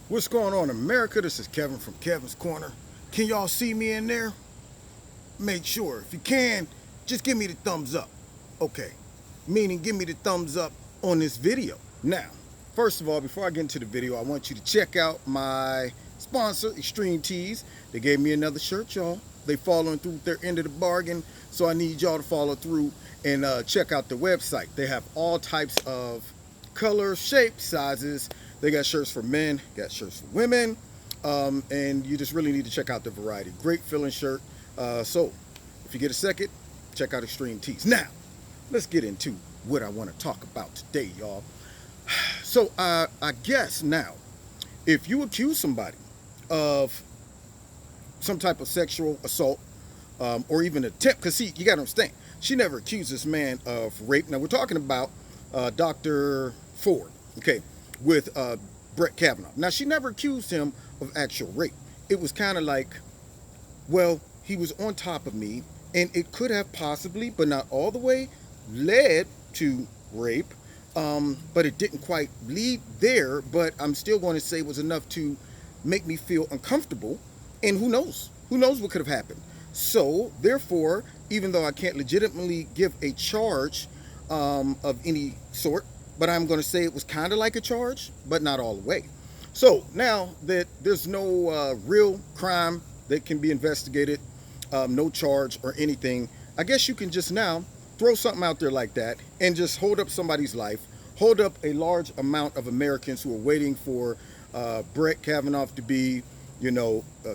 What's going on, America? This is Kevin from Kevin's Corner. Can y'all see me in there? Make sure. If you can, just give me the thumbs up. Okay. Meaning, give me the thumbs up on this video. Now, first of all, before I get into the video, I want you to check out my sponsor, Extreme Tees. They gave me another shirt, y'all. They following through with their end of the bargain, so I need y'all to follow through and check out their website. They have all types of colors, shapes, sizes. They got shirts for men, got shirts for women, and you just really need to check out the variety. Great feeling shirt. So if you get a second, check out Extreme Tees. Now, let's get into what I want to talk about today, y'all. So I guess now, if you accuse somebody of some type of sexual assault or even attempt, because see, you got to understand, she never accused this man of rape. Now, we're talking about Dr. Ford, okay, with Brett Kavanaugh. Now, she never accused him of actual rape. It was kind of like, well, he was on top of me, and it could have possibly, but not all the way, led to rape. But it didn't quite lead there, but I'm still going to say it was enough to make me feel uncomfortable. And who knows? Who knows what could have happened? So, therefore, even though I can't legitimately give a charge of any sort, but I'm going to say it was kind of like a charge, but not all the way. So now that there's no real crime that can be investigated, no charge or anything, I guess you can just now throw something out there like that and just hold up somebody's life, hold up a large amount of Americans who are waiting for Brett Kavanaugh to be,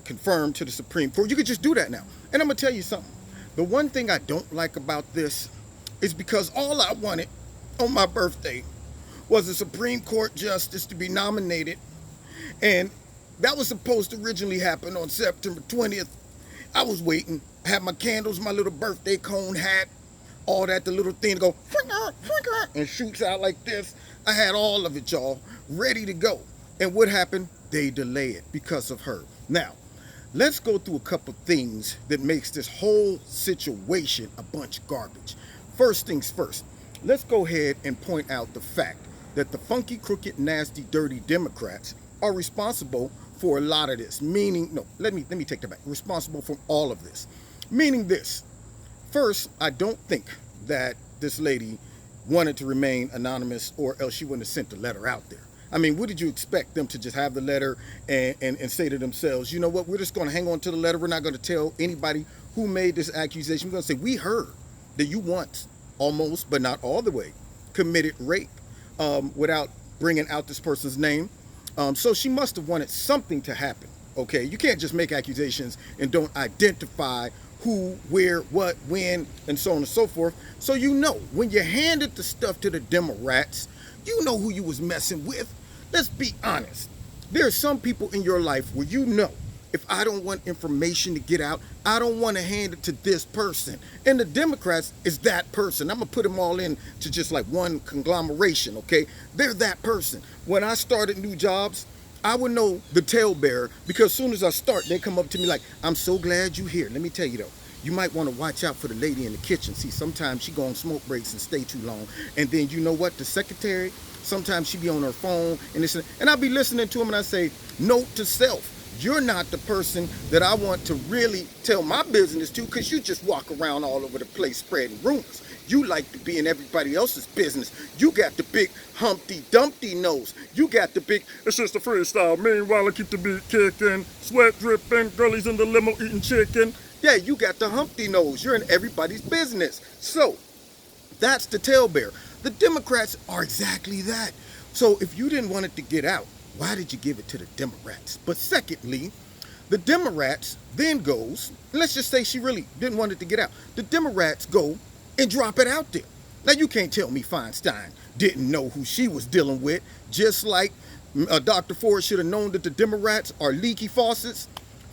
confirmed to the Supreme Court. You could just do that now. And I'm going to tell you something. The one thing I don't like about this is because all I wanted on my birthday was a Supreme Court justice to be nominated, and that was supposed to originally happen on September 20th. I was waiting. I had my candles, my little birthday cone hat, all that, the little thing to go and shoots out like this. I had all of it, y'all, ready to go. And what happened? They delayed it because of her. Now, let's go through a couple things that makes this whole situation a bunch of garbage. First things first, let's go ahead and point out the fact that the funky, crooked, nasty, dirty Democrats are responsible for a lot of this. Meaning, no, let me take that back. Responsible for all of this. Meaning this. First, I don't think that this lady wanted to remain anonymous, or else she wouldn't have sent the letter out there. I mean, what did you expect them to just have the letter and say to themselves, you know what, we're just going to hang on to the letter. We're not going to tell anybody who made this accusation. We're going to say, we heard that you once, almost, but not all the way, committed rape without bringing out this person's name. So she must have wanted something to happen, okay? You can't just make accusations and don't identify who, where, what, when, and so on and so forth. So when you handed the stuff to the Democrats, you know who you was messing with. Let's be honest. There are some people in your life where if I don't want information to get out, I don't want to hand it to this person. And the Democrats is that person. I'm going to put them all in to just like one conglomeration, okay? They're that person. When I started new jobs, I would know the talebearer, because as soon as I start, they come up to me like, I'm so glad you're here. Let me tell you though, you might want to watch out for the lady in the kitchen. See, sometimes she go on smoke breaks and stay too long. And then you know what? The secretary, sometimes she be on her phone and I'll be listening to him and I say, note to self. You're not the person that I want to really tell my business to, because you just walk around all over the place spreading rumors. You like to be in everybody else's business. You got the big Humpty Dumpty nose. You got the big, it's just a freestyle. Meanwhile, I keep the beat kicking, sweat dripping, girlies in the limo eating chicken. Yeah, you got the Humpty nose. You're in everybody's business. So that's the talebearer. The Democrats are exactly that. So if you didn't want it to get out, why did you give it to the Democrats? But secondly, the Democrats then goes, and let's just say she really didn't want it to get out. The Democrats go and drop it out there. Now, you can't tell me Feinstein didn't know who she was dealing with, just like Dr. Ford should have known that the Democrats are leaky faucets.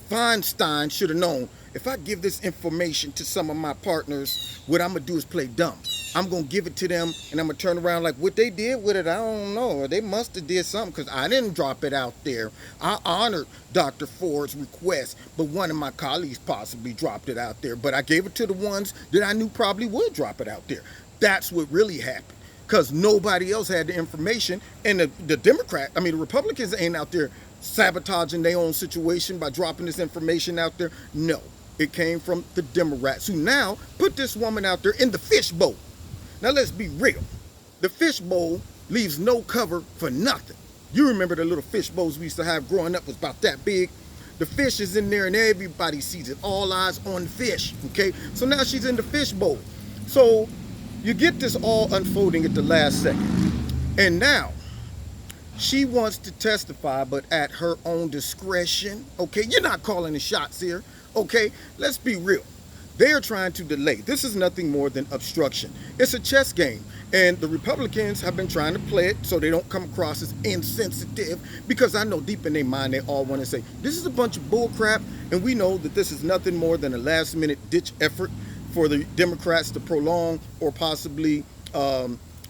Feinstein should have known, if I give this information to some of my partners, what I'm going to do is play dumb. I'm going to give it to them, and I'm going to turn around like, what they did with it, I don't know. They must have did something, because I didn't drop it out there. I honored Dr. Ford's request, but one of my colleagues possibly dropped it out there. But I gave it to the ones that I knew probably would drop it out there. That's what really happened. because nobody else had the information. And the Republicans ain't out there sabotaging their own situation by dropping this information out there. No, it came from the Democrats, who now put this woman out there in the fishbowl. Now let's be real. The fishbowl leaves no cover for nothing. You remember the little fish bowls we used to have growing up, was about that big. The fish is in there and everybody sees it. All eyes on the fish, okay? So now she's in the fish bowl. So you get this all unfolding at the last second. And now she wants to testify, but at her own discretion, okay? You're not calling the shots here, okay? Let's be real. They are trying to delay. This is nothing more than obstruction. It's a chess game. And the Republicans have been trying to play it so they don't come across as insensitive, because I know deep in their mind they all want to say, this is a bunch of bull crap, and we know that this is nothing more than a last-minute ditch effort for the Democrats to prolong or possibly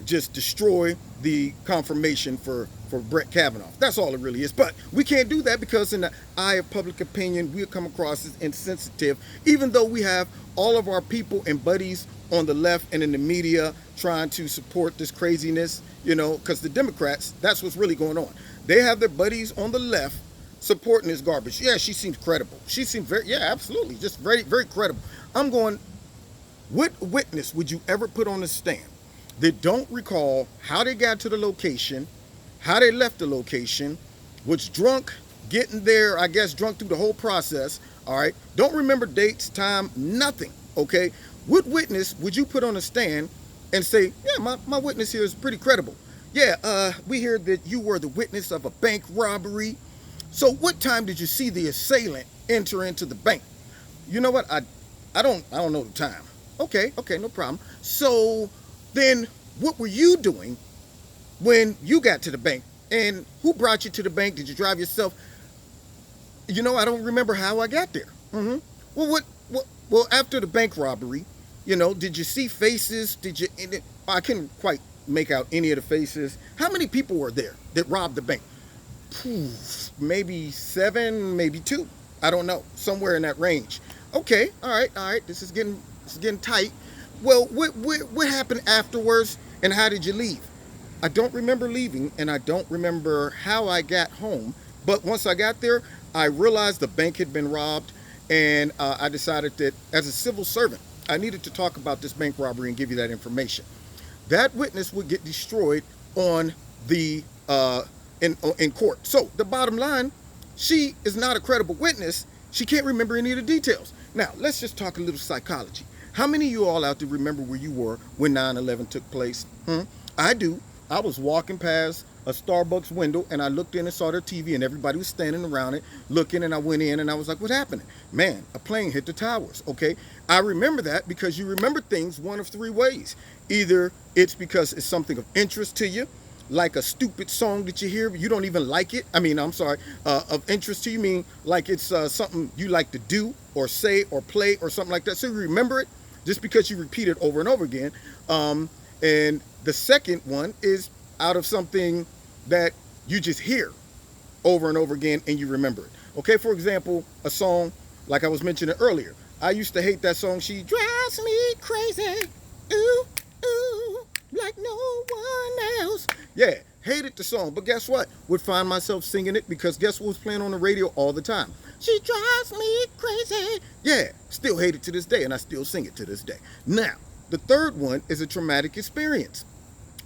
just destroy the confirmation for Brett Kavanaugh. That's all it really is. But we can't do that, because in the eye of public opinion, we'll come across as insensitive, even though we have all of our people and buddies on the left and in the media trying to support this craziness, because the Democrats, that's what's really going on. They have their buddies on the left supporting this garbage. Yeah, she seems credible. She seems absolutely, just very, very credible. I'm going, what witness would you ever put on the stand that don't recall how they got to the location, how they left the location, was drunk, getting there, I guess drunk through the whole process, all right? Don't remember dates, time, nothing, okay? What witness would you put on a stand and say, yeah, my witness here is pretty credible. Yeah, we hear that you were the witness of a bank robbery. So what time did you see the assailant enter into the bank? You know what, I don't know the time. Okay, no problem. So then what were you doing when you got to the bank? And who brought you to the bank? Did you drive yourself? I don't remember how I got there. Well, after the bank robbery, did you see faces? I couldn't quite make out any of the faces. How many people were there that robbed the bank? Maybe 7, maybe 2. I don't know. Somewhere in that range. Okay, all right. This is getting tight. Well, what happened afterwards, and how did you leave? I don't remember leaving, and I don't remember how I got home. But once I got there, I realized the bank had been robbed, and I decided that as a civil servant, I needed to talk about this bank robbery and give you that information. That witness would get destroyed on the in court. So the bottom line, she is not a credible witness. She can't remember any of the details. Now, let's just talk a little psychology. How many of you all out there remember where you were when 9/11 took place? I do. I was walking past a Starbucks window, and I looked in and saw their TV, and everybody was standing around it looking, and I went in and I was like, what happened? Man, a plane hit the towers. Okay, I remember that because you remember things one of 3 ways. Either it's because it's something of interest to you, like a stupid song that you hear but you don't even like it. Of interest to you, mean like it's something you like to do or say or play or something like that, so you remember it just because you repeat it over and over again. And the second one is out of something that you just hear over and over again and you remember it. Okay, for example, a song like I was mentioning earlier. I used to hate that song, She Drives Me Crazy, ooh, ooh, like no one else. Yeah, hated the song, but guess what? Would find myself singing it because guess what was playing on the radio all the time? She drives me crazy. Yeah, still hate it to this day, and I still sing it to this day. Now, the third one is a traumatic experience.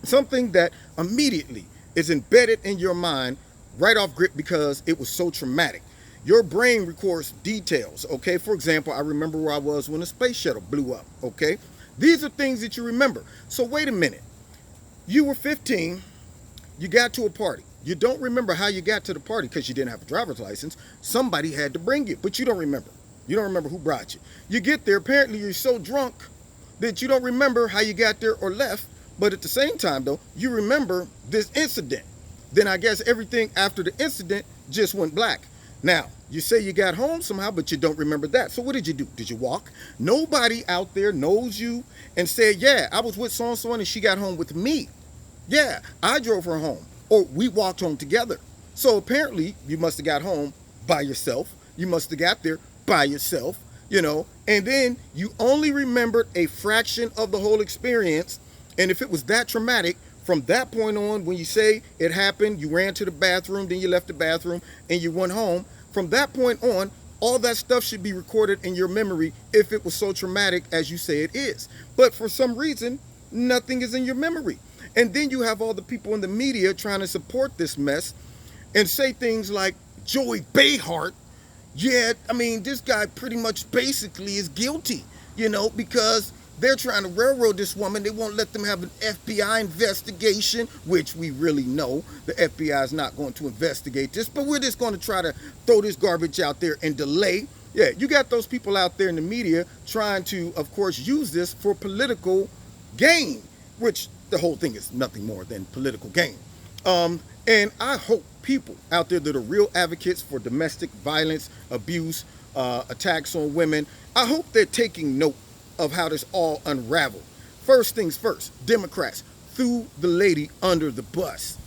Something that immediately is embedded in your mind right off grip because it was so traumatic. Your brain records details, okay? For example, I remember where I was when the space shuttle blew up, okay? These are things that you remember. So wait a minute. You were 15, you got to a party. You don't remember how you got to the party because you didn't have a driver's license. Somebody had to bring you, but you don't remember. You don't remember who brought you. You get there, apparently you're so drunk that you don't remember how you got there or left. But at the same time, though, you remember this incident. Then I guess everything after the incident just went black. Now, you say you got home somehow, but you don't remember that. So what did you do? Did you walk? Nobody out there knows you and said, yeah, I was with so-and-so and she got home with me. Yeah, I drove her home. Or we walked home together. So apparently, you must have got home by yourself. You must have got there by yourself, and then you only remembered a fraction of the whole experience. And if it was that traumatic, From that point on, when you say it happened, you ran to the bathroom, then you left the bathroom, and you went home. From that point on, all that stuff should be recorded in your memory if it was so traumatic as you say it is. But for some reason, nothing is in your memory. And then you have all the people in the media trying to support this mess and say things like Joey Behart. Yeah, I mean, this guy pretty much basically is guilty, because they're trying to railroad this woman. They won't let them have an FBI investigation, which we really know the FBI is not going to investigate this, but we're just going to try to throw this garbage out there and delay. Yeah, you got those people out there in the media trying to, of course, use this for political gain, which the whole thing is nothing more than political gain. And I hope people out there that are real advocates for domestic violence, abuse, attacks on women, I hope they're taking note of how this all unraveled. First things first, Democrats threw the lady under the bus.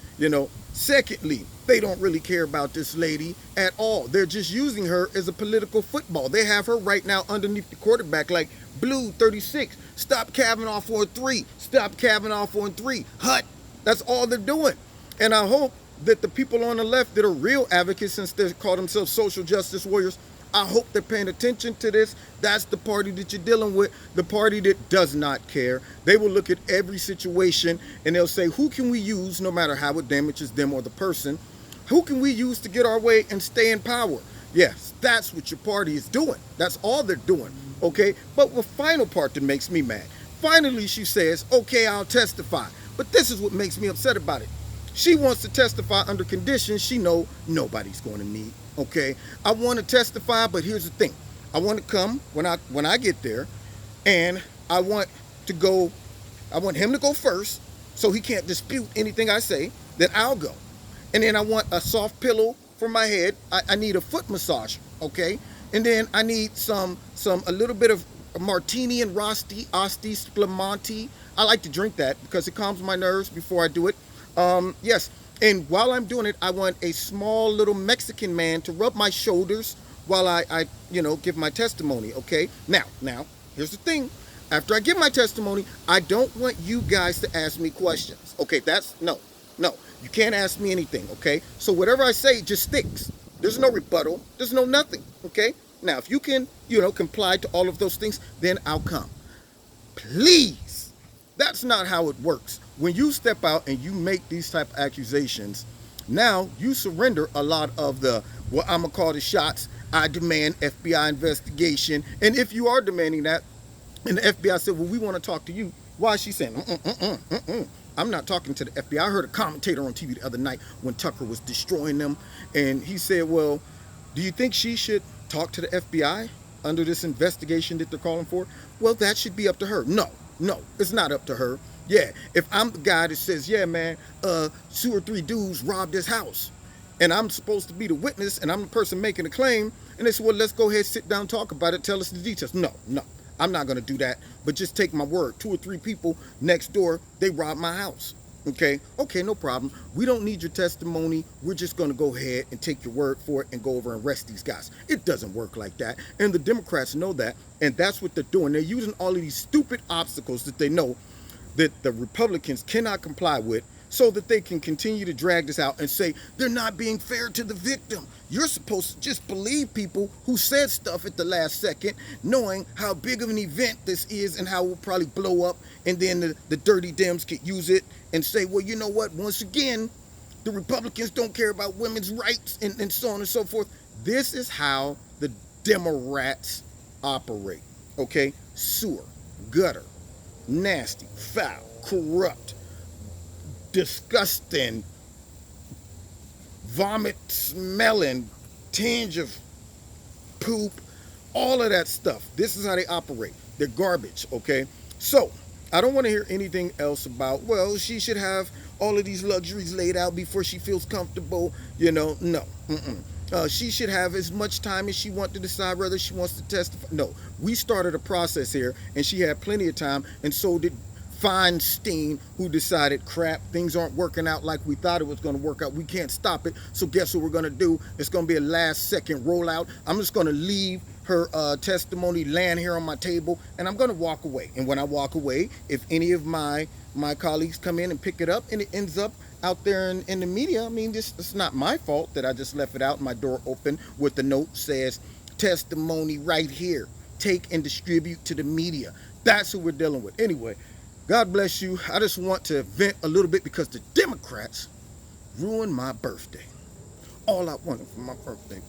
Secondly, they don't really care about this lady at all. They're just using her as a political football. They have her right now underneath the quarterback like Blue 36. Stop Kavanaugh for a 3. Stop Kavanaugh for a 3. Hut. That's all they're doing. And I hope that the people on the left that are real advocates, since they call themselves social justice warriors, I hope they're paying attention to this. That's the party that you're dealing with, the party that does not care. They will look at every situation and they'll say, who can we use, no matter how it damages them or the person, who can we use to get our way and stay in power? Yes, that's what your party is doing. That's all they're doing, okay? But the final part that makes me mad, finally she says, okay, I'll testify. But this is what makes me upset about it. She wants to testify under conditions she know nobody's going to meet. Okay, I want to testify, but here's the thing: I want to come when I get there, and I want him to go first, so he can't dispute anything I say. Then I'll go, and then I want a soft pillow for my head. I need a foot massage, okay, and then I need a little bit of martini and Asti Spumante. I like to drink that because it calms my nerves before I do it. Yes. And while I'm doing it, I want a small little Mexican man to rub my shoulders while I give my testimony, okay? Now, here's the thing. After I give my testimony, I don't want you guys to ask me questions. Okay, no. You can't ask me anything, okay? So whatever I say just sticks. There's no rebuttal. There's no nothing, okay? Now, if you can, comply to all of those things, then I'll come. Please. That's not how it works. When you step out and you make these type of accusations, now you surrender a lot of I'm going to call the shots. I demand FBI investigation. And if you are demanding that, and the FBI said, well, we want to talk to you. Why is she saying, I'm not talking to the FBI. I heard a commentator on TV the other night when Tucker was destroying them. And he said, well, do you think she should talk to the FBI under this investigation that they're calling for? Well, that should be up to her. No, it's not up to her. Yeah, if I'm the guy that says, yeah, man, 2 or 3 dudes robbed this house, and I'm supposed to be the witness, and I'm the person making the claim, and they say, well, let's go ahead, sit down, talk about it, tell us the details. No, I'm not going to do that, but just take my word. 2 or 3 people next door, they robbed my house. Okay, no problem. We don't need your testimony. We're just going to go ahead and take your word for it and go over and arrest these guys. It doesn't work like that, and the Democrats know that, and that's what they're doing. They're using all of these stupid obstacles that they know that the Republicans cannot comply with so that they can continue to drag this out and say they're not being fair to the victim. You're supposed to just believe people who said stuff at the last second, knowing how big of an event this is and how it will probably blow up, and then the dirty Dems could use it and say, well, you know what, once again, the Republicans don't care about women's rights and so on and so forth. This is how the Democrats operate, okay? Sewer, gutter, nasty, foul, corrupt, disgusting, vomit smelling, tinge of poop, all of that stuff. This is how they operate. They're garbage, okay? So, I don't want to hear anything else about, well, she should have all of these luxuries laid out before she feels comfortable. No. She should have as much time as she wants to decide whether she wants to testify. No, we started a process here, and she had plenty of time, and so did Feinstein, who decided, crap, things aren't working out like we thought it was going to work out. We can't stop it. So guess what we're going to do? It's going to be a last second rollout. I'm just going to leave her testimony land here on my table, and I'm going to walk away. And when I walk away, if any of my colleagues come in and pick it up and it ends up out there in the media, I mean, it's not my fault that I just left it out, my door open with the note says, testimony right here. Take and distribute to the media. That's who we're dealing with. Anyway, God bless you. I just want to vent a little bit because the Democrats ruined my birthday. All I wanted for my birthday,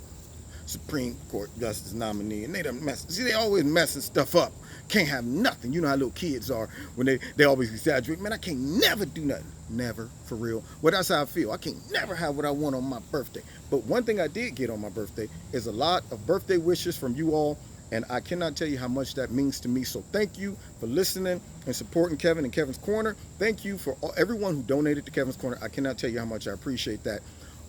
Supreme Court Justice nominee, and they done mess. See, they always messing stuff up. Can't have nothing. You know how little kids are when they always exaggerate. Man, I can't never do nothing. Never, for real. Well, that's how I feel. I can't never have what I want on my birthday. But one thing I did get on my birthday is a lot of birthday wishes from you all, and I cannot tell you how much that means to me. So thank you for listening and supporting Kevin and Kevin's Corner. Thank you for everyone who donated to Kevin's Corner. I cannot tell you how much I appreciate that.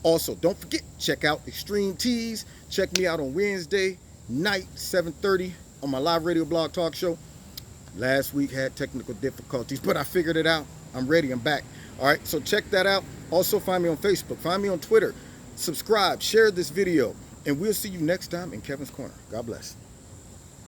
Also, don't forget, check out Extreme Teas. Check me out on Wednesday night, 7:30 on my live radio blog talk show. Last week had technical difficulties, but I figured it out. I'm ready. I'm back. All right, so check that out. Also, find me on Facebook. Find me on Twitter. Subscribe. Share this video. And we'll see you next time in Kevin's Corner. God bless.